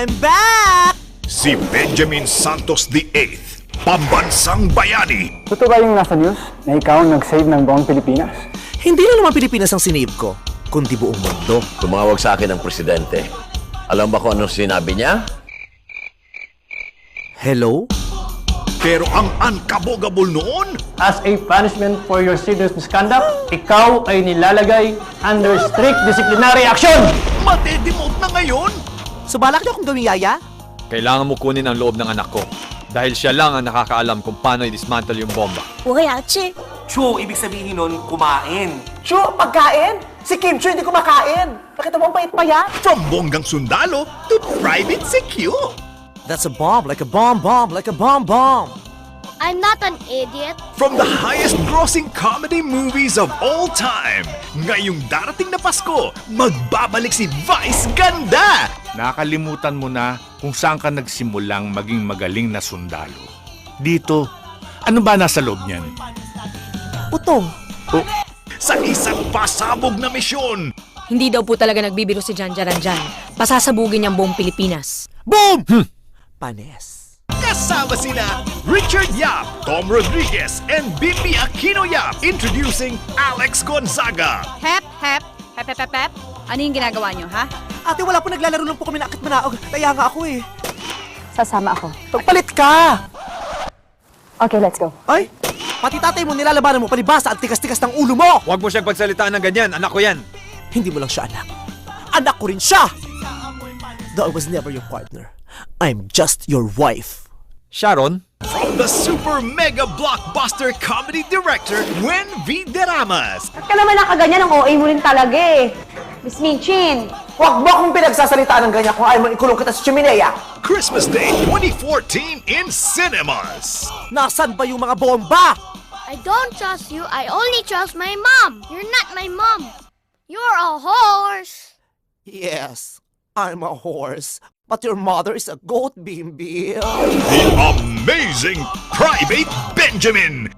I'm back! Si Benjamin Santos VIII, pambansang bayani. Totoo ba yung nasa news na ikaw ang nag-save ng buong Pilipinas? Hindi lang naman Pilipinas ang sinave ko, kundi buong mundo. Tumawag sa akin ang presidente. Alam ba kung anong sinabi niya? Hello? Pero ang unkabogable noon, As a punishment for your serious misconduct, ikaw ay nilalagay under strict disciplinary action! madedemote na ngayon. So balak niyo akong gawing yaya? Kailangan mo kunin ang loob ng anak ko. Dahil siya lang ang nakakaalam kung paano i-dismantle yung bomba. 我要吃。 Chu, ibig sabihin nun, kumain. Chu, pagkain? Si Kim Chu hindi kumakain. Nakita mo ang pait pa yan? From bonggang sundalo to private secure. That's a bomb, like a bomb, like a bomb. I'm not an idiot. From the highest grossing comedy movies of all time, ngayong darating na Pasko, magbabalik si Vice Ganda! Nakalimutan mo na kung saan ka nagsimulang maging magaling na sundalo. Dito, ano ba nasa loob niyan? Utong. Sa isang pasabog na misyon, Hindi daw po talaga nagbibiro si Jan Jaranjan. Pasasabugin niyang buong Pilipinas. Boom! Panes. kasama sina Richard Yap, Tom Rodriguez, and Bibi Aquino Yap, introducing Alex Gonzaga. Hep, hep, hep, hep, hep, hep. Ano yung ginagawa niyo, ha? Ate, wala po, naglalaro lang po kami na akit manaog. Kaya nga ako eh. Sasama ako. Pagpalit ka! Okay, let's go. Ay! Pati tatay mo nilalabanan mo palibasa at tikas-tikas ng ulo mo! Huwag mo siyang pagsalitaan ng ganyan. Anak ko yan. Hindi mo lang siya anak. Anak ko rin siya! Though I was never your partner, I'm just your wife. Sharon? From the super mega blockbuster comedy director, Gwen V. Deramas. Ba't ka naman nakaganyan? Ang OA mo rin talaga eh. Miss Minchin. Huwag mo akong pinagsasalitaan ng ganyan kung ayaw mo ikulong kita sa chimenea. Christmas Day 2014 in cinemas. Nasaan ba yung mga bomba? I don't trust you. I only trust my mom. You're not my mom. You're a horse. Yes, I'm a horse. But your mother is a goat, Bimbi. The amazing Private Benjamin.